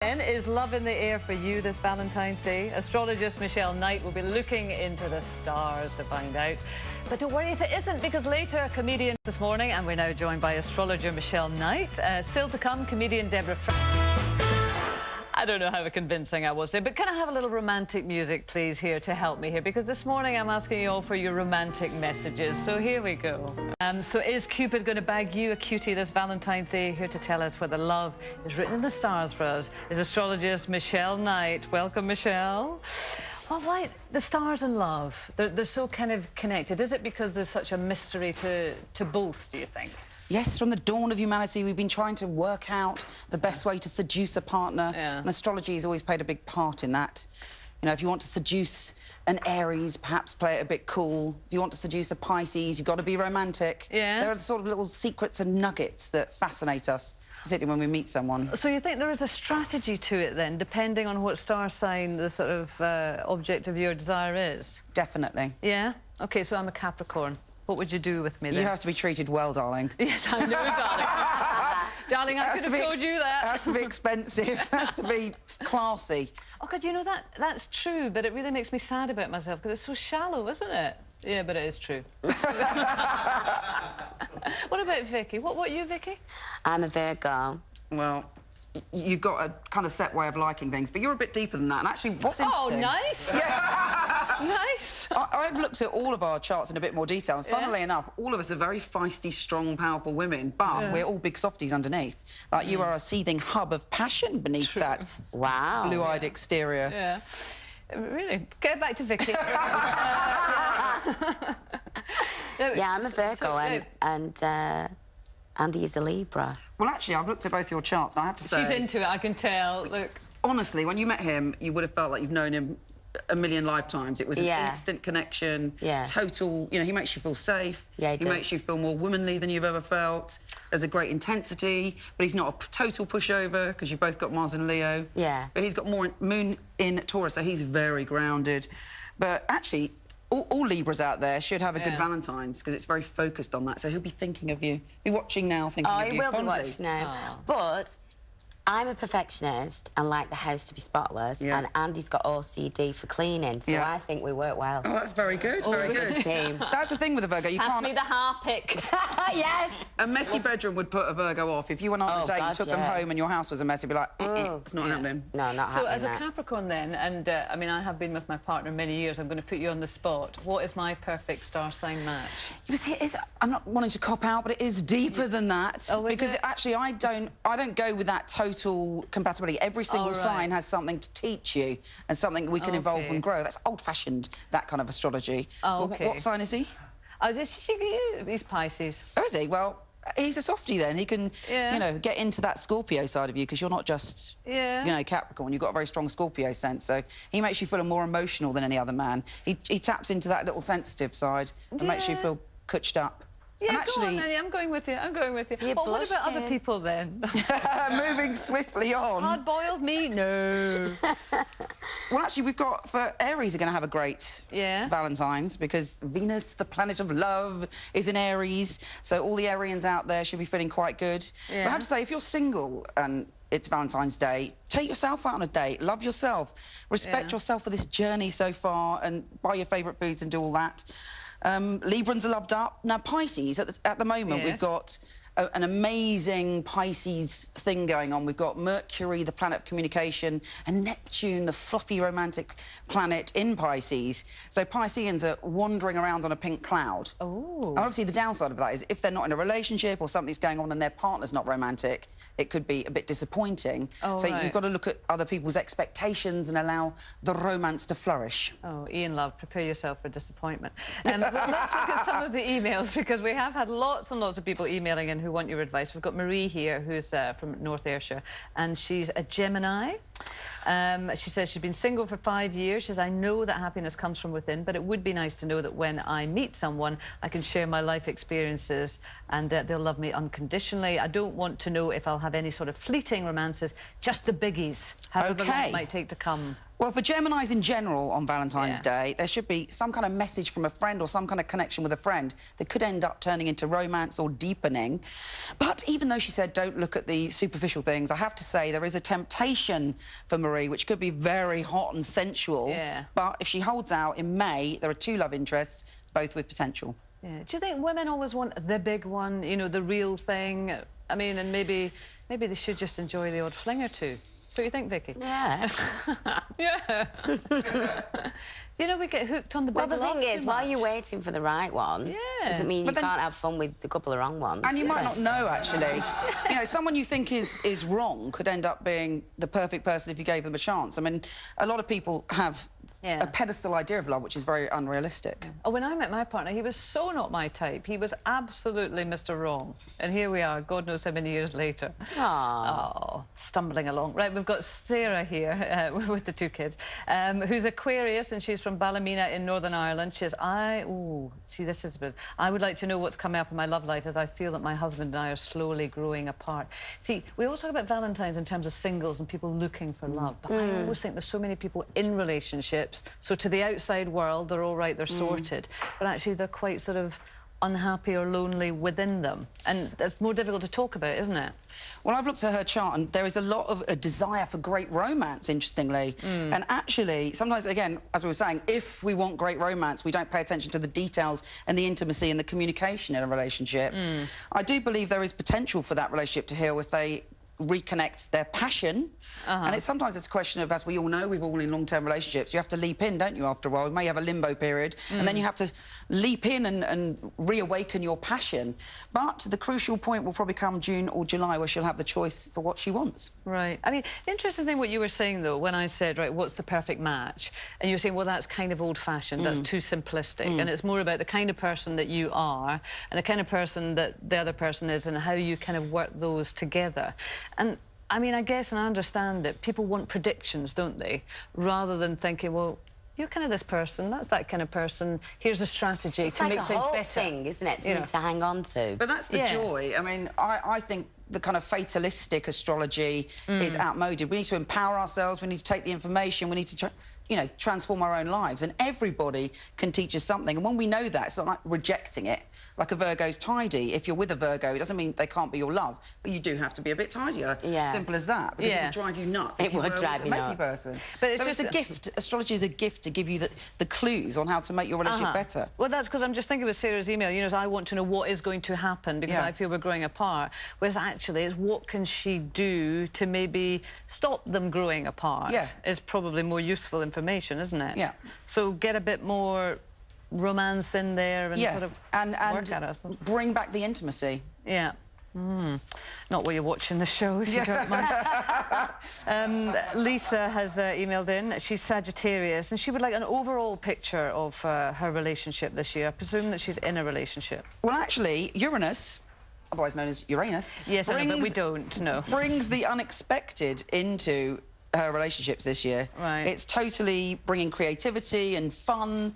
Is love in the air for you this Valentine's Day? Astrologist Michele Knight will be looking into the stars to find out. But don't worry if it isn't, because later a comedian this morning, and we're now joined by astrologer Michele Knight. Still to come, comedian Deborah. I don't know how convincing I was there, but can I have a little romantic music, please, here to help me here? Because this morning I'm asking you all for your romantic messages. So here we go. So is Cupid going to bag you a cutie this Valentine's Day? Here to tell us whether love is written in the stars for us is astrologist Michele Knight. Welcome, Michele. Well, why the stars and love? They're so kind of connected. Is it because there's such a mystery to both, do you think? Yes, from the dawn of humanity, we've been trying to work out the best way to seduce a partner, and astrology has always played a big part in that. You know, if you want to seduce an Aries, perhaps play it a bit cool. If you want to seduce a Pisces, you've got to be romantic. Yeah. There are the sort of little secrets and nuggets that fascinate us, particularly when we meet someone. So you think there is a strategy to it, then, depending on what star sign the sort of object of your desire is? Definitely. Yeah? OK, so I'm a Capricorn. What would you do with me, then? You have to be treated well, darling. Yes, I know, darling. Darling, I could have told you that. It has to be expensive. It has to be classy. Oh, God, you know, that's true, but it really makes me sad about myself, because it's so shallow, isn't it? Yeah, but it is true. What about Vicky? What are you, Vicky? I'm a Virgo. Well, you've got a kind of set way of liking things, but you're a bit deeper than that. And actually, what's interesting... Oh, nice! Yeah. Nice! I've looked at all of our charts in a bit more detail, and funnily enough, all of us are very feisty, strong, powerful women, but we're all big softies underneath. Like, you are a seething hub of passion beneath that blue-eyed exterior. Yeah. Really? Get back to Vicky. Yeah, I'm a Virgo, and Andy is a Libra. Well, actually, I've looked at both your charts, and I have to say... She's into it, I can tell. Look. Honestly, when you met him, you would have felt like you've known him a million lifetimes. It was an instant connection, total... You know, he makes you feel safe. Yeah, he makes you feel more womanly than you've ever felt. There's a great intensity, but he's not a total pushover, because you've both got Mars and Leo. Yeah. But he's got more Moon in Taurus, so he's very grounded. But actually... All Libras out there should have a good Valentine's, because it's very focused on that. So he'll be thinking of you. Be watching now, thinking of you. Oh, he will be watching now. But I'm a perfectionist and like the house to be spotless, and Andy's got OCD for cleaning, so I think we work well. Oh, that's very good, very good. Team. That's the thing with a Virgo, you Pass can't... me the harpic. Yes! A messy bedroom would put a Virgo off. If you went on a date, you took them home and your house was a mess, you'd be like, it's not happening. No, not happening. So as a Capricorn, then, and I mean, I have been with my partner many years, I'm going to put you on the spot. What is my perfect star sign match? You see, I'm not wanting to cop out, but it is deeper than that. Oh, because actually, I don't go with that total compatibility. Every single sign has something to teach you and something we can evolve and grow. That's old-fashioned, that kind of astrology. Oh, what sign is he? Oh, he's Pisces. Oh, is he? Well, he's a softie then. He can, you know, get into that Scorpio side of you, because you're not just, you know, Capricorn. You've got a very strong Scorpio sense, so he makes you feel more emotional than any other man. He taps into that little sensitive side and makes you feel cutched up. Yeah, and actually, go on, Annie, I'm going with you. I'm going with you. Well, what about other people, then? Moving swiftly on. Hard-boiled meat? No. Well, actually, we've got... For Aries are going to have a great Valentine's, because Venus, the planet of love, is in Aries, so all the Arians out there should be feeling quite good. But I have to say, if you're single and it's Valentine's Day, take yourself out on a date, love yourself, respect yourself for this journey so far, and buy your favourite foods and do all that. Librans are loved up. Now, Pisces, at the moment, we've got an amazing Pisces thing going on. We've got Mercury, the planet of communication, and Neptune, the fluffy, romantic planet in Pisces. So Pisceans are wandering around on a pink cloud. Oh. And obviously, the downside of that is if they're not in a relationship or something's going on and their partner's not romantic, it could be a bit disappointing. So you've got to look at other people's expectations and allow the romance to flourish. Oh, Ian, love, prepare yourself for disappointment. Let's look at some of the emails, because we have had lots and lots of people emailing in who want your advice. We've got Marie here, who's from North Ayrshire, and she's a Gemini. She says she's been single for 5 years. She says, I know that happiness comes from within, but it would be nice to know that when I meet someone, I can share my life experiences and they'll love me unconditionally. I don't want to know if I'll have any sort of fleeting romances, just the biggies, however long it might take to come. Well, for Geminis in general on Valentine's Day, there should be some kind of message from a friend or some kind of connection with a friend that could end up turning into romance or deepening. But even though she said don't look at the superficial things, I have to say there is a temptation for Marie, which could be very hot and sensual. Yeah. But if she holds out in May, there are 2 love interests, both with potential. Yeah. Do you think women always want the big one, you know, the real thing? I mean, and maybe they should just enjoy the odd fling or two. What do you think, Vicky? Yeah. Yeah. You know, we get hooked on the big. Well, the thing is, while you're waiting for the right one, doesn't mean you can't have fun with a couple of wrong ones. And you might not know, actually. You know, someone you think is wrong could end up being the perfect person if you gave them a chance. I mean, a lot of people have a pedestal idea of love, which is very unrealistic. Oh, when I met my partner, he was so not my type. He was absolutely Mr. Wrong. And here we are, God knows how many years later. Oh, stumbling along. Right, we've got Sarah here with the 2 kids, who's Aquarius, and she's from Ballymena in Northern Ireland. She says, see, this is a bit... I would like to know what's coming up in my love life, as I feel that my husband and I are slowly growing apart. See, we always talk about Valentine's in terms of singles and people looking for love, but I always think there's so many people in relationships. So to the outside world, they're all right, they're sorted. But actually, they're quite sort of unhappy or lonely within them. And that's more difficult to talk about, isn't it? Well, I've looked at her chart, and there is a lot of a desire for great romance, interestingly. And actually, sometimes, again, as we were saying, if we want great romance, we don't pay attention to the details and the intimacy and the communication in a relationship. I do believe there is potential for that relationship to heal if they reconnect their passion. And sometimes it's a question of, as we all know, we've all in long-term relationships, you have to leap in, don't you, after a while? You may have a limbo period, and then you have to leap in and reawaken your passion. But the crucial point will probably come June or July, where she'll have the choice for what she wants. Right. I mean, the interesting thing what you were saying, though, when I said, right, what's the perfect match? And you're saying, well, that's kind of old-fashioned, that's too simplistic, and it's more about the kind of person that you are and the kind of person that the other person is and how you kind of work those together. And I mean, I guess, and I understand it, people want predictions, don't they? Rather than thinking, well, you're kind of this person, that's that kind of person, here's a strategy to make things better. It's like a thing, isn't it, to hang on to? But that's the joy. I mean, I think the kind of fatalistic astrology is outmoded. We need to empower ourselves, we need to take the information, we need to you know, transform our own lives, and everybody can teach us something. And when we know that, it's not like rejecting it, like a Virgo's tidy. If you're with a Virgo, it doesn't mean they can't be your love, but you do have to be a bit tidier. Simple as that, because it would drive you nuts. It would drive you nuts. Messy person. But so it's a gift. Astrology is a gift to give you the clues on how to make your relationship better. Well, that's because I'm just thinking with Sarah's email, you know, I want to know what is going to happen because I feel we're growing apart, whereas actually it's what can she do to maybe stop them growing apart is probably more useful information, isn't it? Yeah. So get a bit more romance in there and sort of work at it. Bring back the intimacy. Yeah. Not while you're watching the show, if you don't mind. Lisa has emailed in. She's Sagittarius, and she would like an overall picture of her relationship this year. I presume that she's in a relationship. Well, actually, Uranus, otherwise known as Uranus... Yes, I know, but we don't know. ...brings the unexpected into her relationships this year. Right. It's totally bringing creativity and fun.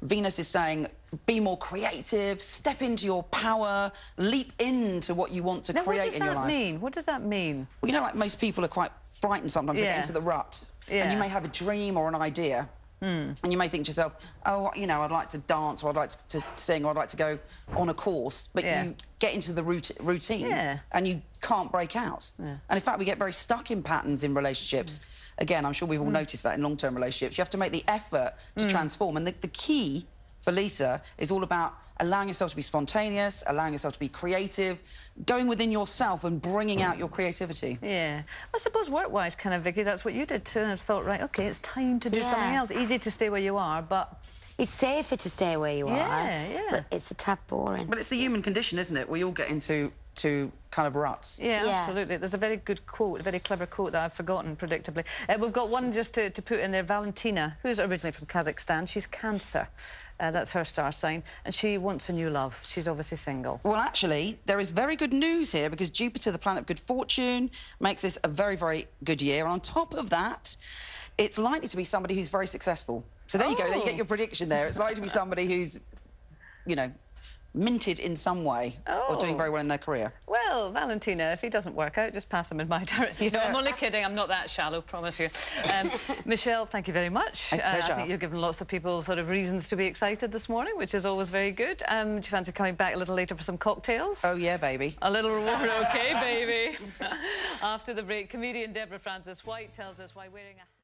Venus is saying, be more creative, step into your power, leap into what you want to create in your life. What does that mean? Well, you know, like most people are quite frightened sometimes. They get into the rut. And you may have a dream or an idea. And you may think to yourself, oh, you know, I'd like to dance, or I'd like to sing, or I'd like to go on a course. But you get into the routine and you can't break out. And in fact, we get very stuck in patterns in relationships. Again, I'm sure we've all noticed that in long-term relationships. You have to make the effort to transform. And the key for Lisa is all about allowing yourself to be spontaneous, allowing yourself to be creative, going within yourself and bringing out your creativity. Yeah. I suppose work-wise, kind of, Vicky, that's what you did too. And I've thought, right, OK, it's time to do something else. Easy to stay where you are, but... It's safer to stay where you are, but it's a tad boring. But it's the human condition, isn't it? We all get into kind of ruts. Yeah, absolutely. There's a very good quote, a very clever quote that I've forgotten, predictably. We've got one just to put in there, Valentina, who's originally from Kazakhstan. She's Cancer. That's her star sign, and she wants a new love. She's obviously single. Well, actually, there is very good news here, because Jupiter, the planet of good fortune, makes this a very, very good year. And on top of that, it's likely to be somebody who's very successful. So there you go, there you get your prediction there. It's likely to be somebody who's, you know, minted in some way or doing very well in their career. Well, Valentina, if he doesn't work out, just pass him in my direction. No, I'm only kidding. I'm not that shallow, promise you. Michele, thank you very much. I think you've given lots of people sort of reasons to be excited this morning, which is always very good. Do you fancy coming back a little later for some cocktails? Oh, yeah, baby. A little reward, OK, baby. After the break, comedian Deborah Francis White tells us why wearing a...